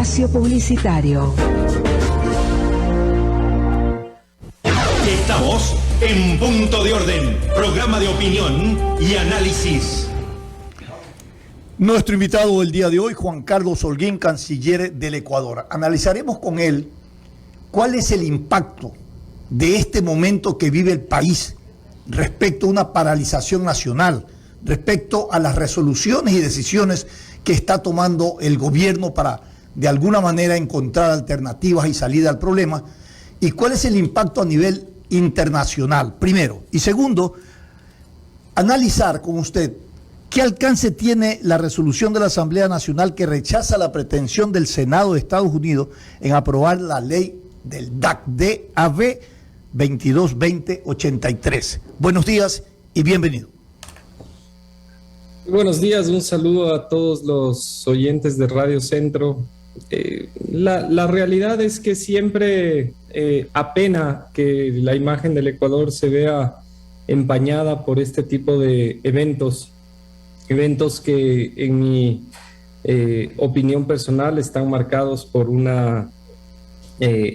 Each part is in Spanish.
Espacio publicitario. Estamos en Punto de Orden, programa de opinión y análisis. Nuestro invitado del día de hoy, Juan Carlos Holguín, canciller del Ecuador. Analizaremos con él cuál es el impacto de este momento que vive el país respecto a una paralización nacional, respecto a las resoluciones y decisiones que está tomando el gobierno para, de alguna manera, encontrar alternativas y salida al problema, y cuál es el impacto a nivel internacional, primero. Y segundo, analizar con usted qué alcance tiene la resolución de la Asamblea Nacional que rechaza la pretensión del Senado de Estados Unidos en aprobar la ley del DAC 22-2083. Buenos días y bienvenido. Buenos días, un saludo a todos los oyentes de Radio Centro. La realidad es que siempre apena que la imagen del Ecuador se vea empañada por este tipo de eventos que en mi opinión personal están marcados por una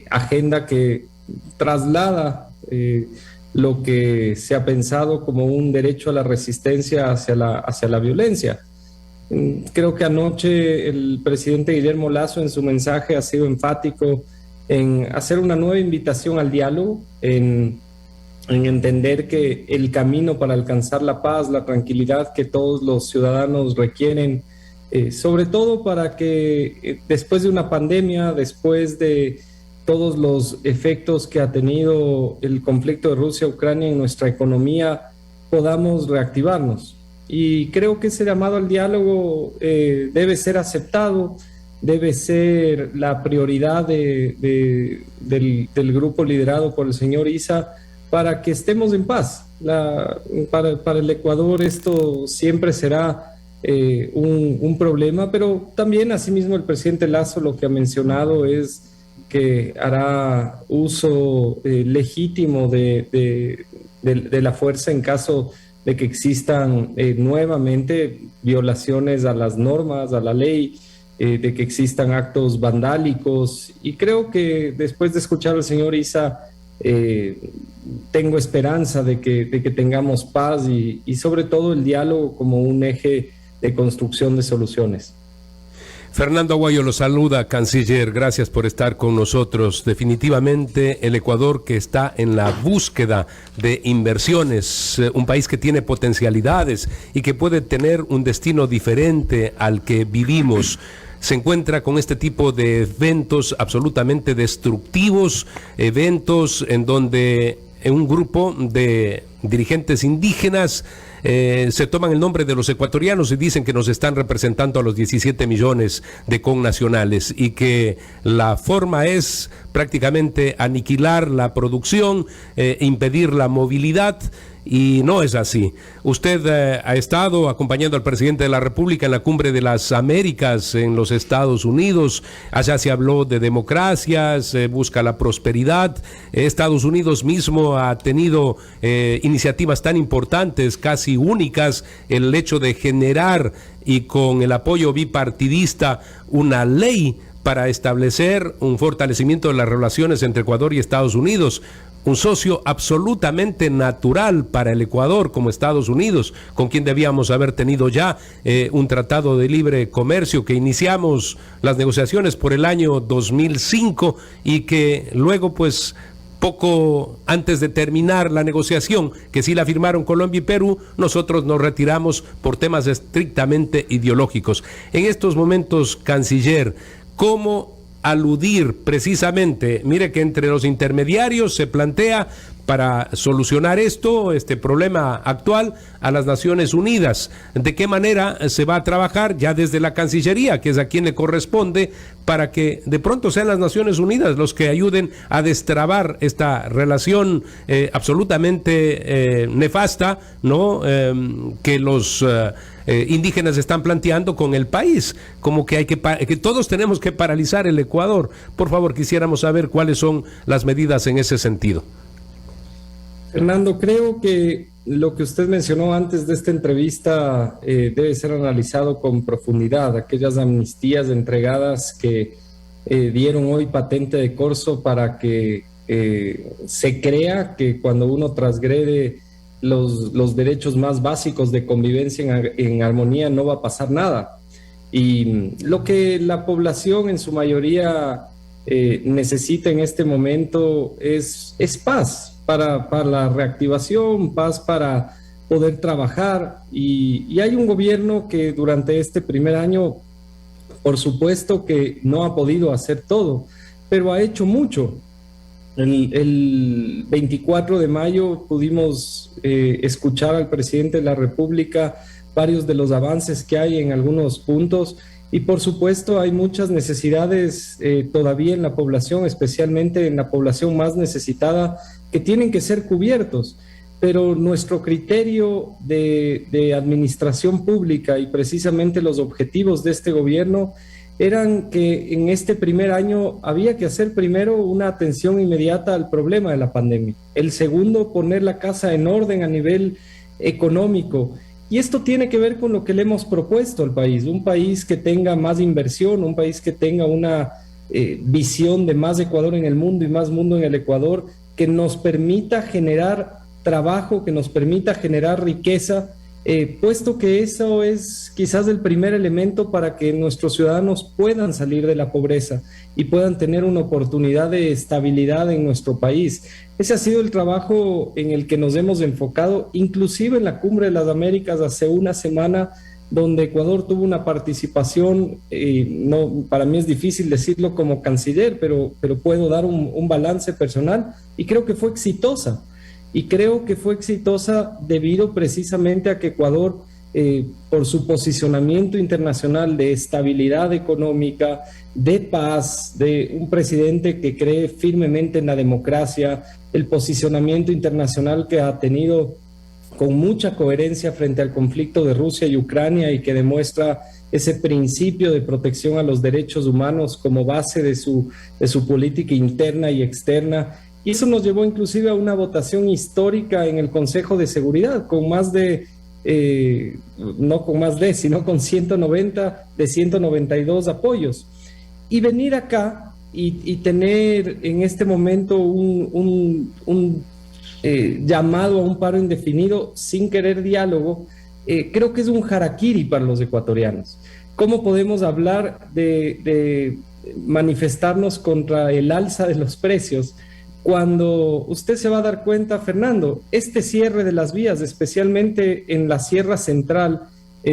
agenda que traslada lo que se ha pensado como un derecho a la resistencia hacia la violencia. Creo que anoche el presidente Guillermo Lasso en su mensaje ha sido enfático en hacer una nueva invitación al diálogo, en entender que el camino para alcanzar la paz, la tranquilidad que todos los ciudadanos requieren, sobre todo para que después de una pandemia, después de todos los efectos que ha tenido el conflicto de Rusia-Ucrania en nuestra economía, podamos reactivarnos. Y creo que ese llamado al diálogo debe ser aceptado, debe ser la prioridad del grupo liderado por el señor Issa para que estemos en paz. Para el Ecuador esto siempre será un problema, pero también asimismo el presidente Lasso lo que ha mencionado es que hará uso legítimo de la fuerza en caso de que existan nuevamente violaciones a las normas, a la ley, de que existan actos vandálicos. Y creo que después de escuchar al señor Issa, tengo esperanza de que tengamos paz y sobre todo el diálogo como un eje de construcción de soluciones. Fernando Aguayo lo saluda, canciller, gracias por estar con nosotros. Definitivamente el Ecuador que está en la búsqueda de inversiones, un país que tiene potencialidades y que puede tener un destino diferente al que vivimos, se encuentra con este tipo de eventos absolutamente destructivos, eventos en donde un grupo de dirigentes indígenas se toman el nombre de los ecuatorianos y dicen que nos están representando a los 17 millones de connacionales y que la forma es prácticamente aniquilar la producción, impedir la movilidad. Y no es así. Usted ha estado acompañando al presidente de la República en la Cumbre de las Américas en los Estados Unidos. Allá se habló de democracia, se busca la prosperidad. Estados Unidos mismo ha tenido iniciativas tan importantes, casi únicas, el hecho de generar y con el apoyo bipartidista una ley para establecer un fortalecimiento de las relaciones entre Ecuador y Estados Unidos. Un socio absolutamente natural para el Ecuador como Estados Unidos, con quien debíamos haber tenido ya un tratado de libre comercio que iniciamos las negociaciones por el año 2005 y que luego pues poco antes de terminar la negociación, que sí la firmaron Colombia y Perú, nosotros nos retiramos por temas estrictamente ideológicos. En estos momentos, canciller, ¿cómo aludir precisamente? Mire que entre los intermediarios se plantea para solucionar este problema actual a las Naciones Unidas. ¿De qué manera se va a trabajar ya desde la Cancillería, que es a quien le corresponde, para que de pronto sean las Naciones Unidas los que ayuden a destrabar esta relación absolutamente nefasta, ¿no? Que los indígenas están planteando con el país, como que que todos tenemos que paralizar el Ecuador? Por favor, quisiéramos saber cuáles son las medidas en ese sentido. Fernando, creo que lo que usted mencionó antes de esta entrevista debe ser analizado con profundidad. Aquellas amnistías entregadas que dieron hoy patente de corso para que se crea que cuando uno transgrede los derechos más básicos de convivencia en armonía no va a pasar nada. Y lo que la población en su mayoría necesita en este momento es paz para la reactivación, paz para poder trabajar. Y hay un gobierno que durante este primer año, por supuesto que no ha podido hacer todo, pero ha hecho mucho. El 24 de mayo pudimos escuchar al presidente de la República varios de los avances que hay en algunos puntos y por supuesto hay muchas necesidades todavía en la población, especialmente en la población más necesitada, que tienen que ser cubiertos. Pero nuestro criterio de administración pública y precisamente los objetivos de este gobierno eran que en este primer año había que hacer primero una atención inmediata al problema de la pandemia. El segundo, poner la casa en orden a nivel económico. Y esto tiene que ver con lo que le hemos propuesto al país, un país que tenga más inversión, un país que tenga una visión de más Ecuador en el mundo y más mundo en el Ecuador, que nos permita generar trabajo, que nos permita generar riqueza, puesto que eso es quizás el primer elemento para que nuestros ciudadanos puedan salir de la pobreza y puedan tener una oportunidad de estabilidad en nuestro país. Ese ha sido el trabajo en el que nos hemos enfocado, inclusive en la Cumbre de las Américas hace una semana, donde Ecuador tuvo una participación, no, para mí es difícil decirlo como canciller, pero puedo dar un balance personal y creo que fue exitosa. Y creo que fue exitosa debido precisamente a que Ecuador, por su posicionamiento internacional de estabilidad económica, de paz, de un presidente que cree firmemente en la democracia, el posicionamiento internacional que ha tenido con mucha coherencia frente al conflicto de Rusia y Ucrania y que demuestra ese principio de protección a los derechos humanos como base de su política interna y externa. Y eso nos llevó inclusive a una votación histórica en el Consejo de Seguridad, con más de, no con más de, sino con 190 de 192 apoyos. Y venir acá y tener en este momento un llamado a un paro indefinido sin querer diálogo, creo que es un harakiri para los ecuatorianos. ¿Cómo podemos hablar de manifestarnos contra el alza de los precios cuando usted se va a dar cuenta, Fernando, este cierre de las vías, especialmente en la Sierra Central,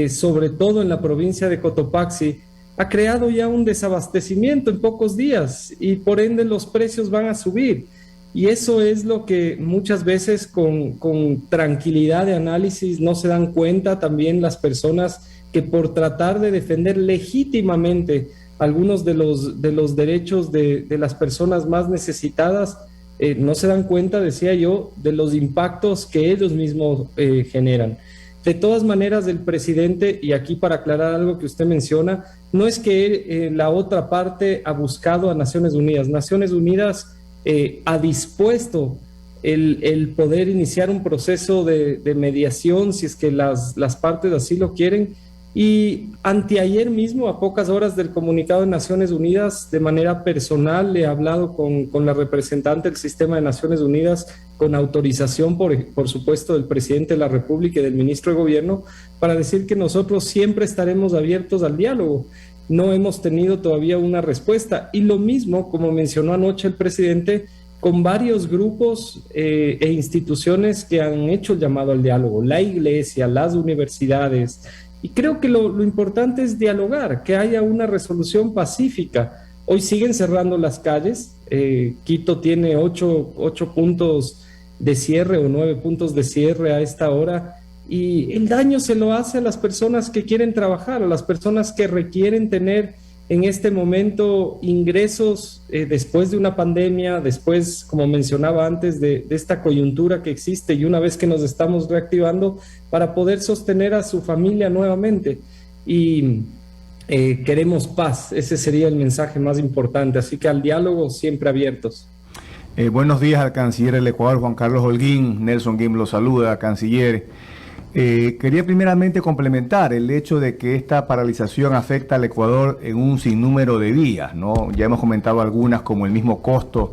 sobre todo en la provincia de Cotopaxi, ha creado ya un desabastecimiento en pocos días y por ende los precios van a subir? Y eso es lo que muchas veces con tranquilidad de análisis no se dan cuenta también las personas que por tratar de defender legítimamente algunos de los derechos de las personas más necesitadas, no se dan cuenta, decía yo, de los impactos que ellos mismos generan. De todas maneras, el presidente, y aquí para aclarar algo que usted menciona, no es que la otra parte ha buscado a Naciones Unidas. Naciones Unidas ha dispuesto el poder iniciar un proceso de mediación si es que las partes así lo quieren. Y anteayer mismo, a pocas horas del comunicado de Naciones Unidas, de manera personal he hablado con la representante del sistema de Naciones Unidas, con autorización, por supuesto, del presidente de la República y del ministro de Gobierno, para decir que nosotros siempre estaremos abiertos al diálogo. No hemos tenido todavía una respuesta. Y lo mismo, como mencionó anoche el presidente, con varios grupos e instituciones que han hecho el llamado al diálogo, la iglesia, las universidades. Y creo que lo importante es dialogar, que haya una resolución pacífica. Hoy siguen cerrando las calles. Quito tiene 8 puntos de cierre o 9 puntos de cierre a esta hora. Y el daño se lo hace a las personas que quieren trabajar, a las personas que requieren tener en este momento ingresos después de una pandemia, después, como mencionaba antes, de esta coyuntura que existe y una vez que nos estamos reactivando para poder sostener a su familia nuevamente. Y queremos paz, ese sería el mensaje más importante, así que al diálogo siempre abiertos. Buenos días al canciller del Ecuador, Juan Carlos Holguín. Nelson Guim lo saluda, canciller. Quería primeramente complementar el hecho de que esta paralización afecta al Ecuador en un sinnúmero de vías, ¿no? Ya hemos comentado algunas, como el mismo costo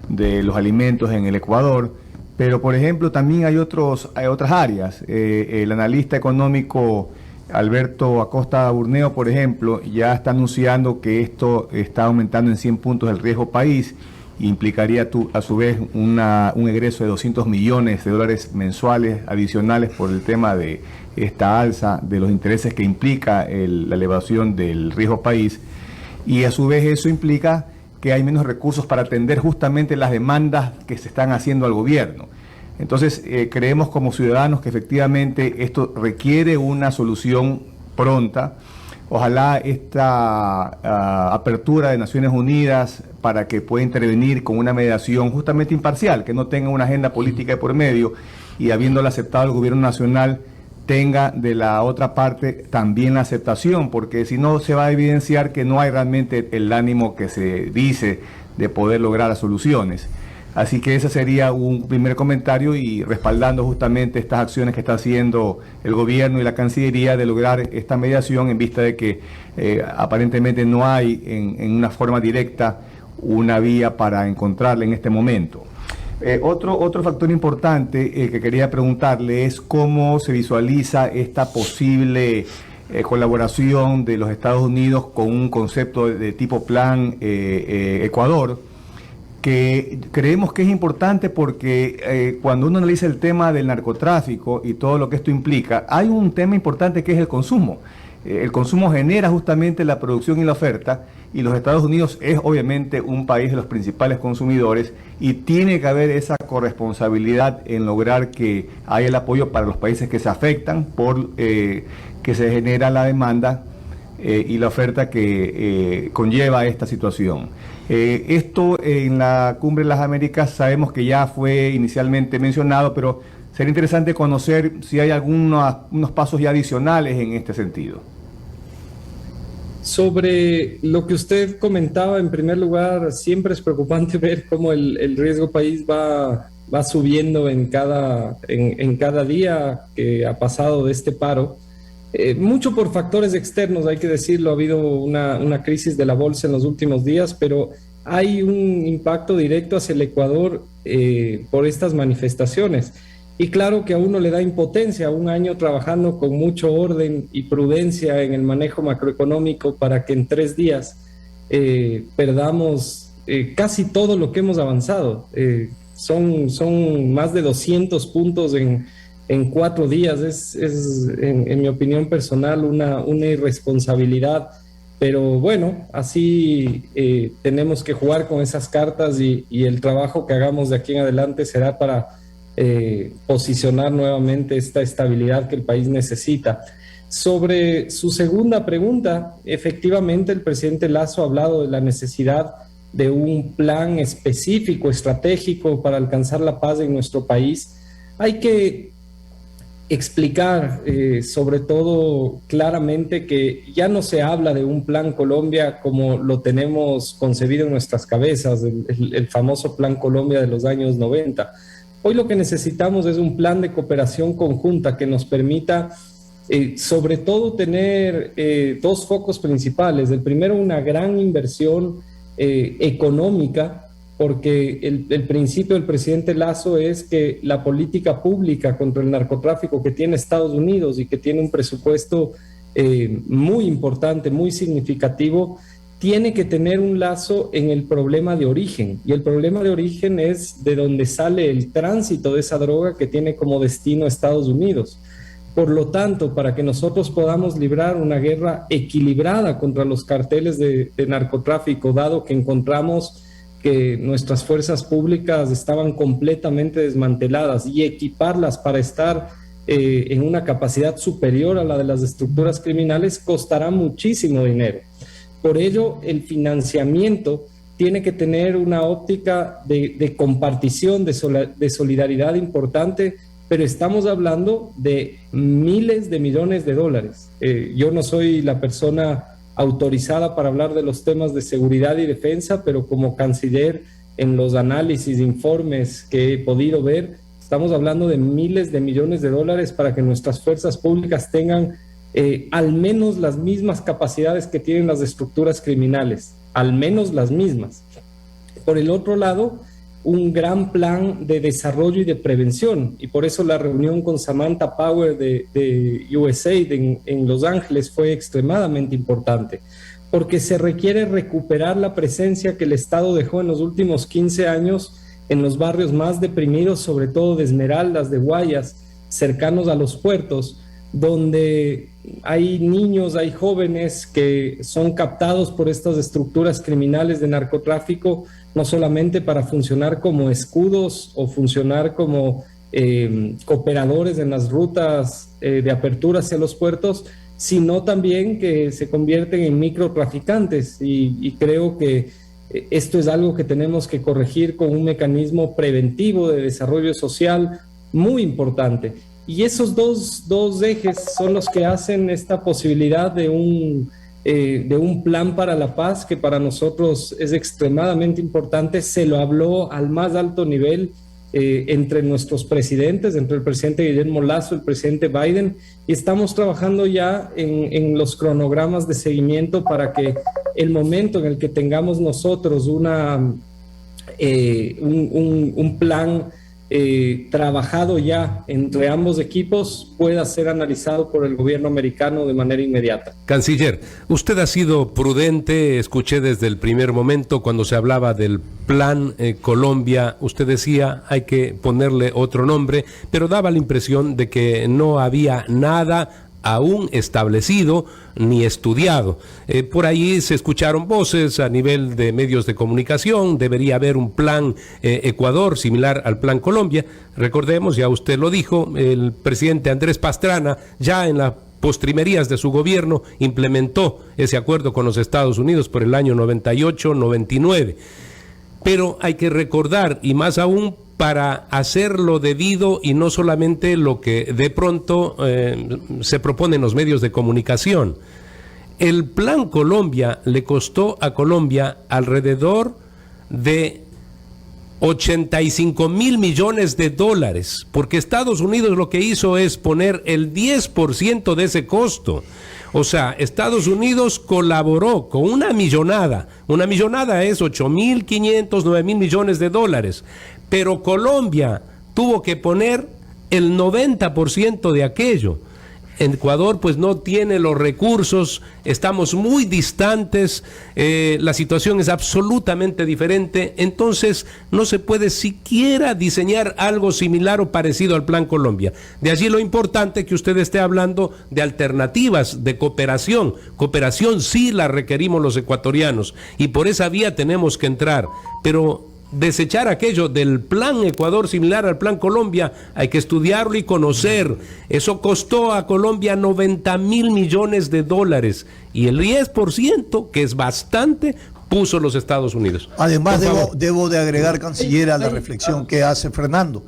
de los alimentos en el Ecuador, pero por ejemplo también hay otras áreas. El analista económico Alberto Acosta Burneo, por ejemplo, ya está anunciando que esto está aumentando en 100 puntos el riesgo país. Implicaría a su vez un egreso de $200 millones mensuales adicionales por el tema de esta alza de los intereses que implica la elevación del riesgo país, y a su vez eso implica que hay menos recursos para atender justamente las demandas que se están haciendo al gobierno. Entonces creemos como ciudadanos que efectivamente esto requiere una solución pronta. Ojalá esta apertura de Naciones Unidas para que pueda intervenir con una mediación justamente imparcial, que no tenga una agenda política de por medio, y habiéndola aceptado el gobierno nacional, tenga de la otra parte también la aceptación, porque si no se va a evidenciar que no hay realmente el ánimo que se dice de poder lograr las soluciones. Así que ese sería un primer comentario, y respaldando justamente estas acciones que está haciendo el gobierno y la Cancillería de lograr esta mediación, en vista de que aparentemente no hay en una forma directa una vía para encontrarla en este momento. Otro factor importante que quería preguntarle es cómo se visualiza esta posible colaboración de los Estados Unidos con un concepto de tipo Plan Ecuador, que creemos que es importante porque cuando uno analiza el tema del narcotráfico y todo lo que esto implica, hay un tema importante que es el consumo. El consumo genera justamente la producción y la oferta, y los Estados Unidos es obviamente un país de los principales consumidores, y tiene que haber esa corresponsabilidad en lograr que haya el apoyo para los países que se afectan por que se genera la demanda y la oferta que conlleva esta situación. Esto en la Cumbre de las Américas sabemos que ya fue inicialmente mencionado, pero sería interesante conocer si hay unos pasos ya adicionales en este sentido. Sobre lo que usted comentaba, en primer lugar, siempre es preocupante ver cómo el riesgo país va subiendo en cada día que ha pasado de este paro. Mucho por factores externos, hay que decirlo. Ha habido una crisis de la bolsa en los últimos días, pero hay un impacto directo hacia el Ecuador por estas manifestaciones. Y claro que a uno le da impotencia un año trabajando con mucho orden y prudencia en el manejo macroeconómico para que en 3 días perdamos casi todo lo que hemos avanzado. Son más de 200 puntos en 4 días. Es en mi opinión personal una irresponsabilidad, pero bueno, así tenemos que jugar con esas cartas, y el trabajo que hagamos de aquí en adelante será para posicionar nuevamente esta estabilidad que el país necesita. Sobre su segunda pregunta, efectivamente el presidente Lasso ha hablado de la necesidad de un plan específico, estratégico para alcanzar la paz en nuestro país. Hay que explicar sobre todo claramente que ya no se habla de un plan Colombia como lo tenemos concebido en nuestras cabezas, el famoso plan Colombia de los años 90. Hoy lo que necesitamos es un plan de cooperación conjunta que nos permita sobre todo tener 2 focos principales. El primero, una gran inversión económica, porque el principio del presidente Lasso es que la política pública contra el narcotráfico que tiene Estados Unidos y que tiene un presupuesto muy importante, muy significativo, tiene que tener un lazo en el problema de origen, y el problema de origen es de donde sale el tránsito de esa droga que tiene como destino Estados Unidos. Por lo tanto, para que nosotros podamos librar una guerra equilibrada contra los carteles de narcotráfico, dado que encontramos que nuestras fuerzas públicas estaban completamente desmanteladas, y equiparlas para estar en una capacidad superior a la de las estructuras criminales, costará muchísimo dinero. Por ello, el financiamiento tiene que tener una óptica de compartición, de solidaridad importante, pero estamos hablando de miles de millones de dólares. Yo no soy la persona autorizada para hablar de los temas de seguridad y defensa, pero como canciller, en los análisis, informes que he podido ver, Estamos hablando de miles de millones de dólares para que nuestras fuerzas públicas tengan al menos las mismas capacidades que tienen las estructuras criminales, al menos las mismas. Por el otro lado, un gran plan de desarrollo y de prevención, y por eso la reunión con Samantha Power de USAID en Los Ángeles fue extremadamente importante, porque se requiere recuperar la presencia que el Estado dejó en los últimos 15 años en los barrios más deprimidos, sobre todo de Esmeraldas, de Guayas, cercanos a los puertos, donde hay niños, hay jóvenes que son captados por estas estructuras criminales de narcotráfico, no solamente para funcionar como escudos o funcionar como cooperadores en las rutas de apertura hacia los puertos, sino también que se convierten en microtraficantes, y creo que esto es algo que tenemos que corregir con un mecanismo preventivo de desarrollo social muy importante. Y esos dos ejes son los que hacen esta posibilidad de un plan para la paz, que para nosotros es extremadamente importante. Se lo habló al más alto nivel entre nuestros presidentes, entre el presidente Guillermo Lasso, el presidente Biden, y estamos trabajando ya en los cronogramas de seguimiento para que el momento en el que tengamos nosotros un plan trabajado ya entre ambos equipos pueda ser analizado por el gobierno americano de manera inmediata. Canciller, usted ha sido prudente, escuché desde el primer momento cuando se hablaba del plan Colombia, usted decía hay que ponerle otro nombre, pero daba la impresión de que no había nada aún establecido ni estudiado. Por ahí se escucharon voces a nivel de medios de comunicación, debería haber un plan Ecuador similar al plan Colombia. Recordemos, ya usted lo dijo, el presidente Andrés Pastrana ya en las postrimerías de su gobierno implementó ese acuerdo con los Estados Unidos por el año 98-99. Pero hay que recordar, y más aún para hacerlo debido y no solamente lo que de pronto se propone en los medios de comunicación. El Plan Colombia le costó a Colombia alrededor de 85.000 millones de dólares, porque Estados Unidos lo que hizo es poner el 10% de ese costo. O sea, Estados Unidos colaboró con una millonada es 8.500, 9.000 millones de dólares, pero Colombia tuvo que poner el 90% de aquello. Ecuador pues no tiene los recursos, estamos muy distantes, la situación es absolutamente diferente, entonces no se puede siquiera diseñar algo similar o parecido al Plan Colombia. De allí lo importante que usted esté hablando de alternativas, de cooperación. Cooperación sí la requerimos los ecuatorianos y por esa vía tenemos que entrar, pero desechar aquello del plan Ecuador similar al plan Colombia, hay que estudiarlo y conocer. Eso costó a Colombia 90.000 millones de dólares y el 10%, que es bastante, puso los Estados Unidos. Además, debo de agregar, canciller, a la reflexión que hace Fernando,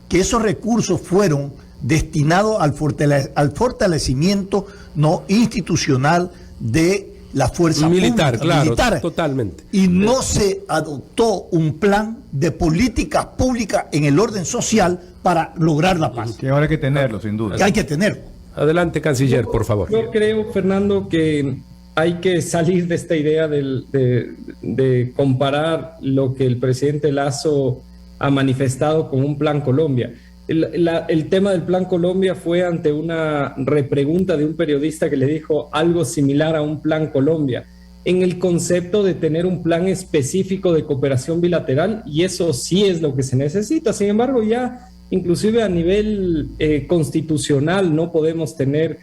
que esos recursos fueron destinados al fortalecimiento no institucional de la fuerza militar, pública, claro, militar, totalmente. Y no se adoptó un plan de políticas públicas en el orden social para lograr la paz. Que ahora hay que tenerlo, sin duda. Que hay que tenerlo. Adelante, canciller, por favor. Yo creo, Fernando, que hay que salir de esta idea de comparar lo que el presidente Lasso ha manifestado con un plan Colombia. El tema del Plan Colombia fue ante una repregunta de un periodista que le dijo algo similar a un Plan Colombia, en el concepto de tener un plan específico de cooperación bilateral, y eso sí es lo que se necesita. Sin embargo, ya inclusive a nivel constitucional no podemos tener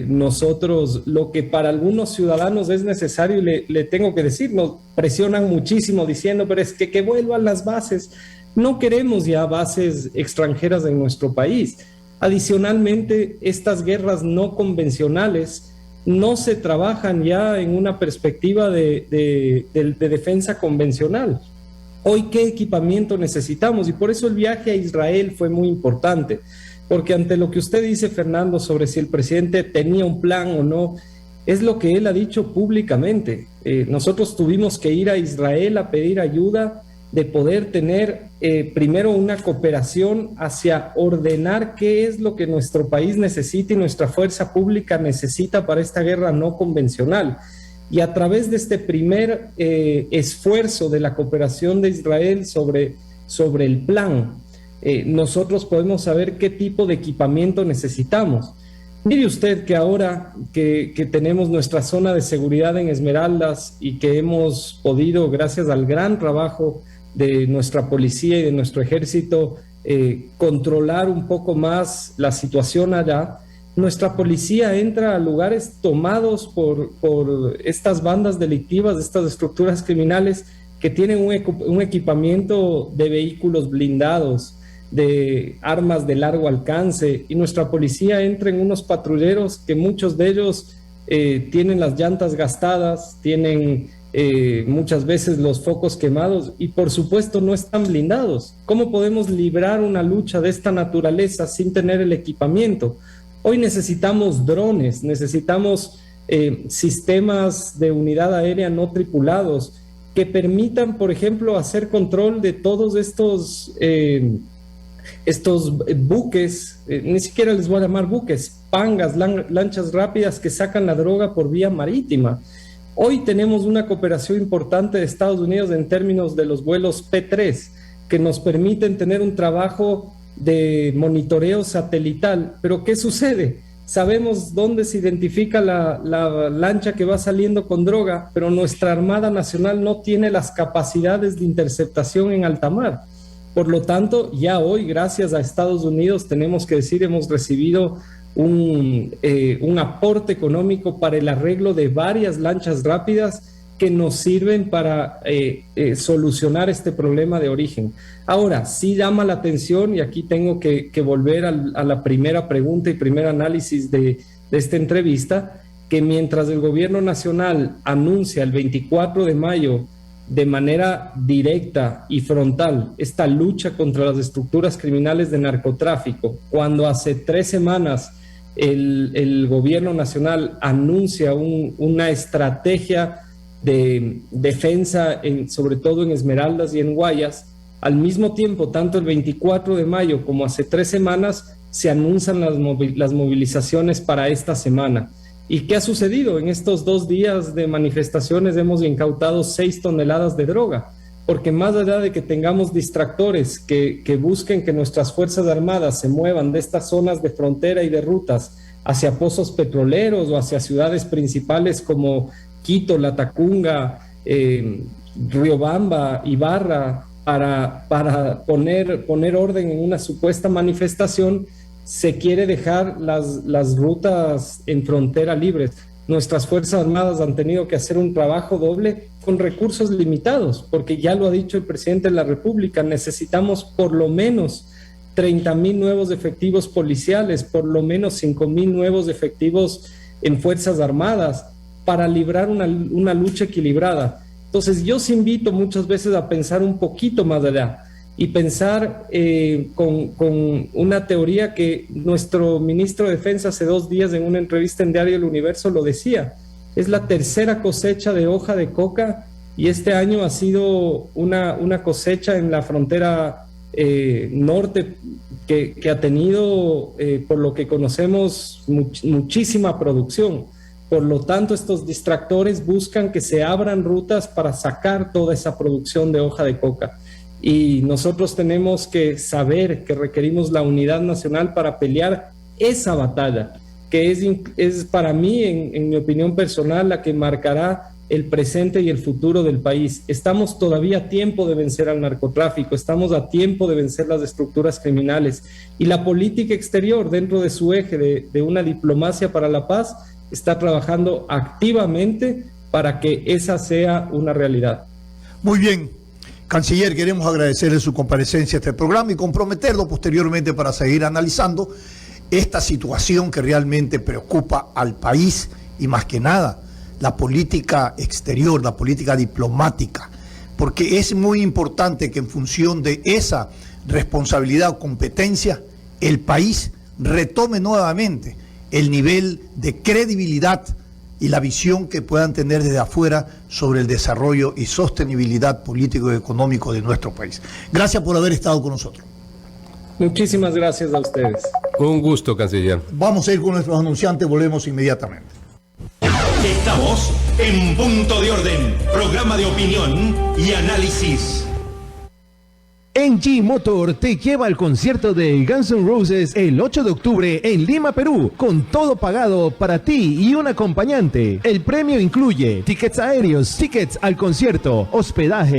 nosotros lo que para algunos ciudadanos es necesario, y le tengo que decir, nos presionan muchísimo diciendo, pero es que vuelvan las bases. No queremos ya bases extranjeras en nuestro país. Adicionalmente, estas guerras no convencionales no se trabajan ya en una perspectiva de defensa convencional. Hoy, ¿qué equipamiento necesitamos? Y por eso el viaje a Israel fue muy importante, porque ante lo que usted dice, Fernando, sobre si el presidente tenía un plan o no, es lo que él ha dicho públicamente. Nosotros tuvimos que ir a Israel a pedir ayuda de poder tener primero una cooperación hacia ordenar qué es lo que nuestro país necesita y nuestra fuerza pública necesita para esta guerra no convencional. Y a través de este primer esfuerzo de la cooperación de Israel sobre el plan, nosotros podemos saber qué tipo de equipamiento necesitamos. Mire usted que ahora que tenemos nuestra zona de seguridad en Esmeraldas y que hemos podido, gracias al gran trabajo de nuestra policía y de nuestro ejército, controlar un poco más la situación allá, nuestra policía entra a lugares tomados por estas bandas delictivas, estas estructuras criminales que tienen un equipamiento de vehículos blindados, de armas de largo alcance, y nuestra policía entra en unos patrulleros que muchos de ellos tienen las llantas gastadas, tienen muchas veces los focos quemados y por supuesto no están blindados. ¿Cómo podemos librar una lucha de esta naturaleza sin tener el equipamiento? Hoy necesitamos drones, necesitamos sistemas de unidad aérea no tripulados que permitan, por ejemplo, hacer control de todos estos buques, ni siquiera les voy a llamar buques, pangas, lanchas rápidas que sacan la droga por vía marítima. Hoy tenemos una cooperación importante de Estados Unidos en términos de los vuelos P3, que nos permiten tener un trabajo de monitoreo satelital. Pero ¿qué sucede? Sabemos dónde se identifica la lancha que va saliendo con droga, pero nuestra Armada Nacional no tiene las capacidades de interceptación en alta mar. Por lo tanto, ya hoy, gracias a Estados Unidos, tenemos que decir, hemos recibido un aporte económico para el arreglo de varias lanchas rápidas que nos sirven para solucionar este problema de origen. Ahora, sí llama la atención, y aquí tengo que volver a la primera pregunta y primer análisis de esta entrevista, que mientras el gobierno nacional anuncia el 24 de mayo de manera directa y frontal esta lucha contra las estructuras criminales de narcotráfico, cuando hace 3 semanas el gobierno nacional anuncia una estrategia de defensa, sobre todo en Esmeraldas y en Guayas, al mismo tiempo, tanto el 24 de mayo como hace 3 semanas, se anuncian las movilizaciones para esta semana. ¿Y qué ha sucedido? En estos 2 días de manifestaciones hemos incautado 6 toneladas de droga, porque más allá de que tengamos distractores que busquen que nuestras Fuerzas Armadas se muevan de estas zonas de frontera y de rutas hacia pozos petroleros o hacia ciudades principales como Quito, Latacunga, Riobamba, Ibarra, para poner orden en una supuesta manifestación, se quiere dejar las rutas en frontera libres. Nuestras Fuerzas Armadas han tenido que hacer un trabajo doble con recursos limitados, porque ya lo ha dicho el presidente de la República, necesitamos por lo menos 30,000 nuevos efectivos policiales, por lo menos 5,000 nuevos efectivos en Fuerzas Armadas para librar una lucha equilibrada. Entonces yo os invito muchas veces a pensar un poquito más allá y pensar con una teoría que nuestro ministro de Defensa hace 2 días en una entrevista en Diario El Universo lo decía: es la tercera cosecha de hoja de coca y este año ha sido una cosecha en la frontera norte que ha tenido, por lo que conocemos, muchísima producción. Por lo tanto, estos distractores buscan que se abran rutas para sacar toda esa producción de hoja de coca. Y nosotros tenemos que saber que requerimos la unidad nacional para pelear esa batalla, que es para mí, en mi opinión personal, la que marcará el presente y el futuro del país. Estamos todavía a tiempo de vencer al narcotráfico, estamos a tiempo de vencer las estructuras criminales, y la política exterior, dentro de su eje de una diplomacia para la paz, está trabajando activamente para que esa sea una realidad. Muy bien, Canciller, queremos agradecerle su comparecencia a este programa y comprometerlo posteriormente para seguir analizando esta situación que realmente preocupa al país, y más que nada la política exterior, la política diplomática, porque es muy importante que en función de esa responsabilidad o competencia el país retome nuevamente el nivel de credibilidad y la visión que puedan tener desde afuera sobre el desarrollo y sostenibilidad político y económico de nuestro país. Gracias por haber estado con nosotros. Muchísimas gracias a ustedes. Un gusto, canciller. Vamos a ir con nuestros anunciantes, volvemos inmediatamente. Estamos en Punto de Orden, programa de opinión y análisis. NG Motor te lleva al concierto de Guns N' Roses el 8 de octubre en Lima, Perú, con todo pagado para ti y un acompañante. El premio incluye tickets aéreos, tickets al concierto, hospedaje.